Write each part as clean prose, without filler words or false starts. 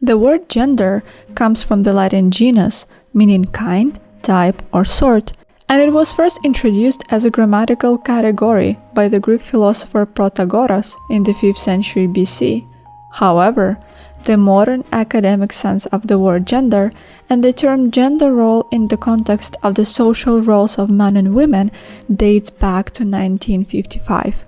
The word gender comes from the Latin genus, meaning kind, type, or sort, and it was first introduced as a grammatical category by the Greek philosopher Protagoras in the 5th century BC. However, the modern academic sense of the word gender and the term gender role in the context of the social roles of men and women dates back to 1955.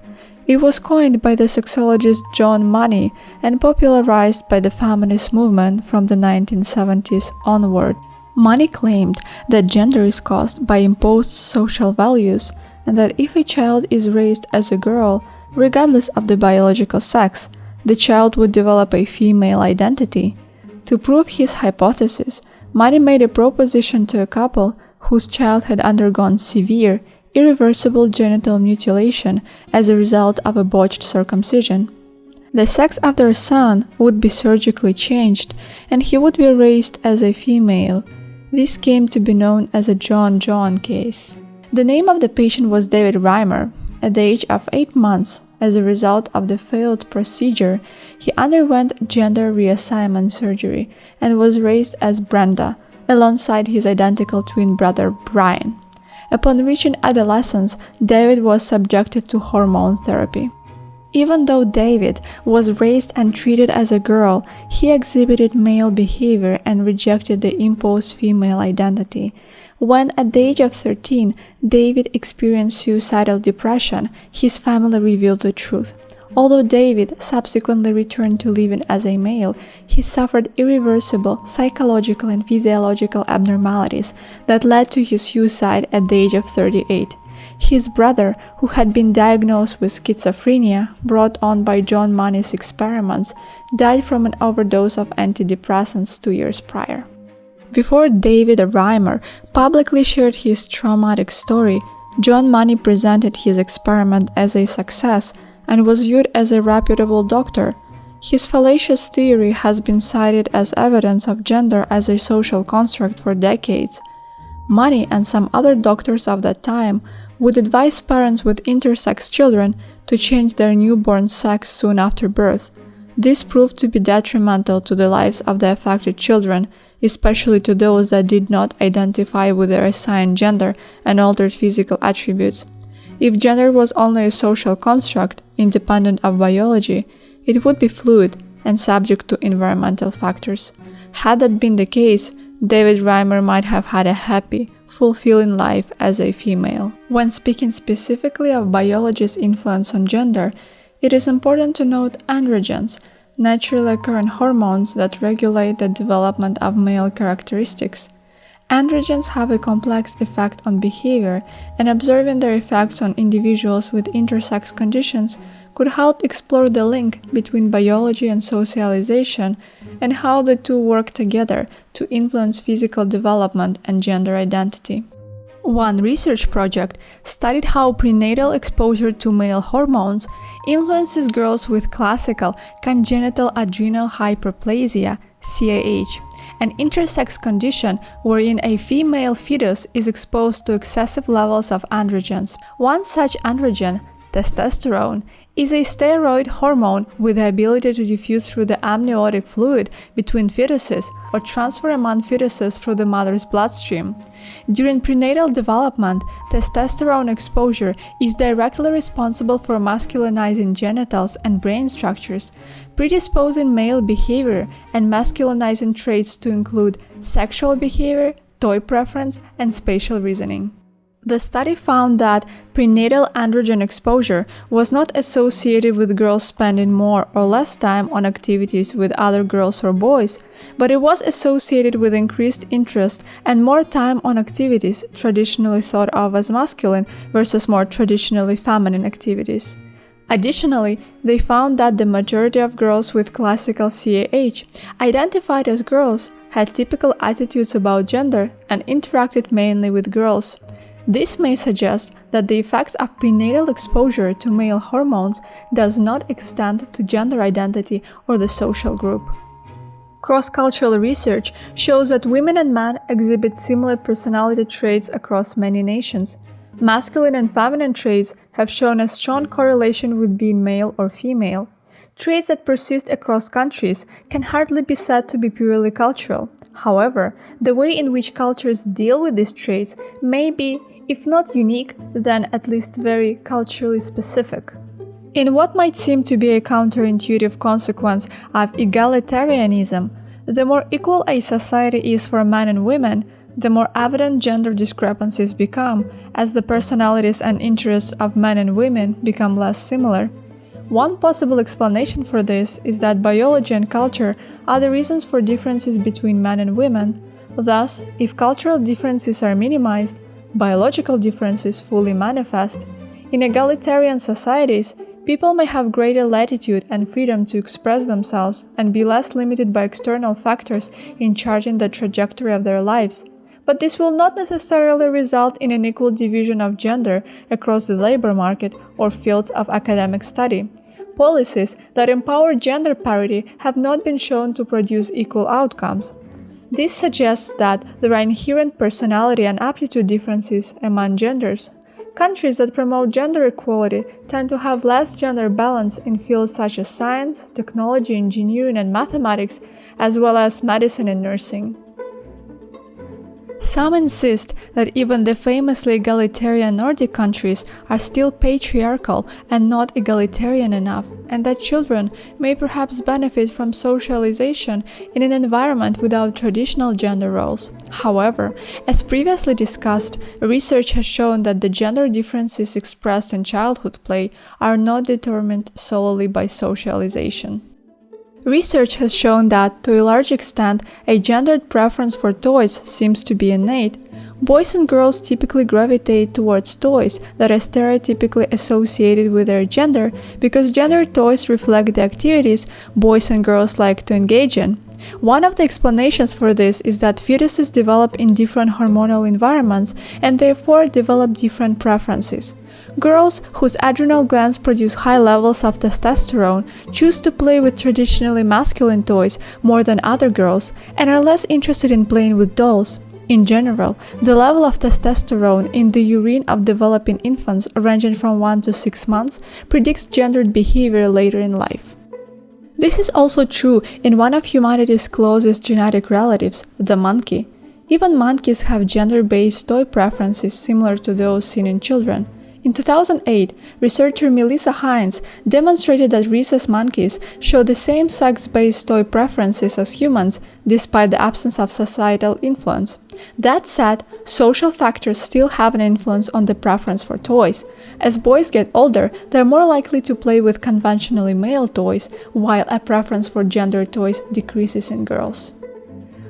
It was coined by the sexologist John Money and popularized by the feminist movement from the 1970s onward. Money claimed that gender is caused by imposed social values and that if a child is raised as a girl, regardless of the biological sex, the child would develop a female identity. To prove his hypothesis, Money made a proposition to a couple whose child had undergone severe, irreversible genital mutilation as a result of a botched circumcision. The sex of their son would be surgically changed and he would be raised as a female. This came to be known as a John case. The name of the patient was David Reimer. At the age of 8 months, as a result of the failed procedure, he underwent gender reassignment surgery and was raised as Brenda, alongside his identical twin brother Brian. Upon reaching adolescence, David was subjected to hormone therapy. Even though David was raised and treated as a girl, he exhibited male behavior and rejected the imposed female identity. When, at the age of 13, David experienced suicidal depression, his family revealed the truth. Although David subsequently returned to living as a male, he suffered irreversible psychological and physiological abnormalities that led to his suicide at the age of 38. His brother, who had been diagnosed with schizophrenia brought on by John Money's experiments, died from an overdose of antidepressants 2 years prior. Before David Reimer publicly shared his traumatic story, John Money presented his experiment as a success and was viewed as a reputable doctor. His fallacious theory has been cited as evidence of gender as a social construct for decades. Money and some other doctors of that time would advise parents with intersex children to change their newborn sex soon after birth. This proved to be detrimental to the lives of the affected children, especially to those that did not identify with their assigned gender and altered physical attributes. If gender was only a social construct, independent of biology, it would be fluid and subject to environmental factors. Had that been the case, David Reimer might have had a happy, fulfilling life as a female. When speaking specifically of biology's influence on gender, it is important to note androgens, naturally occurring hormones that regulate the development of male characteristics. Androgens have a complex effect on behavior, and observing their effects on individuals with intersex conditions could help explore the link between biology and socialization and how the two work together to influence physical development and gender identity. One research project studied how prenatal exposure to male hormones influences girls with classical congenital adrenal hyperplasia, CAH, an intersex condition wherein a female fetus is exposed to excessive levels of androgens. One such androgen, testosterone, is a steroid hormone with the ability to diffuse through the amniotic fluid between fetuses or transfer among fetuses through the mother's bloodstream. During prenatal development, testosterone exposure is directly responsible for masculinizing genitals and brain structures, predisposing male behavior and masculinizing traits to include sexual behavior, toy preference, and spatial reasoning. The study found that prenatal androgen exposure was not associated with girls spending more or less time on activities with other girls or boys, but it was associated with increased interest and more time on activities traditionally thought of as masculine versus more traditionally feminine activities. Additionally, they found that the majority of girls with classical CAH identified as girls had typical attitudes about gender and interacted mainly with girls. This may suggest that the effects of prenatal exposure to male hormones does not extend to gender identity or the social group. Cross-cultural research shows that women and men exhibit similar personality traits across many nations. Masculine and feminine traits have shown a strong correlation with being male or female. Traits that persist across countries can hardly be said to be purely cultural. However, the way in which cultures deal with these traits may be, if not unique, then at least very culturally specific. In what might seem to be a counterintuitive consequence of egalitarianism, the more equal a society is for men and women, the more evident gender discrepancies become, as the personalities and interests of men and women become less similar. One possible explanation for this is that biology and culture are the reasons for differences between men and women. Thus, if cultural differences are minimized, biological differences fully manifest. In egalitarian societies, people may have greater latitude and freedom to express themselves and be less limited by external factors in charting the trajectory of their lives. But this will not necessarily result in an equal division of gender across the labor market or fields of academic study. Policies that empower gender parity have not been shown to produce equal outcomes. This suggests that there are inherent personality and aptitude differences among genders. Countries that promote gender equality tend to have less gender balance in fields such as science, technology, engineering, and mathematics, as well as medicine and nursing. Some insist that even the famously egalitarian Nordic countries are still patriarchal and not egalitarian enough, and that children may perhaps benefit from socialization in an environment without traditional gender roles. However, as previously discussed, research has shown that the gender differences expressed in childhood play are not determined solely by socialization. Research has shown that, to a large extent, a gendered preference for toys seems to be innate. Boys and girls typically gravitate towards toys that are stereotypically associated with their gender because gendered toys reflect the activities boys and girls like to engage in. One of the explanations for this is that fetuses develop in different hormonal environments and therefore develop different preferences. Girls whose adrenal glands produce high levels of testosterone choose to play with traditionally masculine toys more than other girls and are less interested in playing with dolls. In general, the level of testosterone in the urine of developing infants ranging from 1 to 6 months predicts gendered behavior later in life. This is also true in one of humanity's closest genetic relatives, the monkey. Even monkeys have gender-based toy preferences similar to those seen in children. In 2008, researcher Melissa Hines demonstrated that rhesus monkeys show the same sex-based toy preferences as humans, despite the absence of societal influence. That said, social factors still have an influence on the preference for toys. As boys get older, they're more likely to play with conventionally male toys, while a preference for gender toys decreases in girls.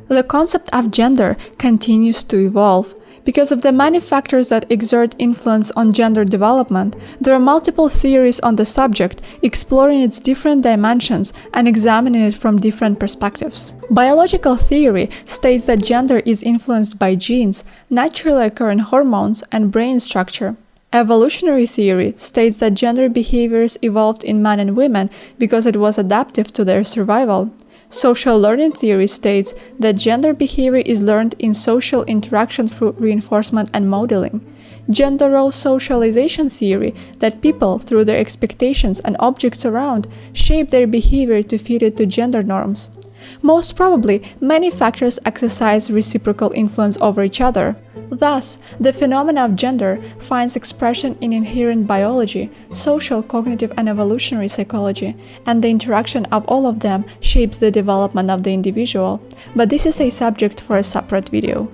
The concept of gender continues to evolve. Because of the many factors that exert influence on gender development, there are multiple theories on the subject, exploring its different dimensions and examining it from different perspectives. Biological theory states that gender is influenced by genes, naturally occurring hormones, and brain structure. Evolutionary theory states that gender behaviors evolved in men and women because it was adaptive to their survival. Social learning theory states that gender behavior is learned in social interaction through reinforcement and modeling. Gender role socialization theory that people, through their expectations and objects around, shape their behavior to fit into gender norms. Most probably, many factors exercise reciprocal influence over each other. Thus, the phenomena of gender finds expression in inherent biology, social, cognitive, and evolutionary psychology, and the interaction of all of them shapes the development of the individual. But this is a subject for a separate video.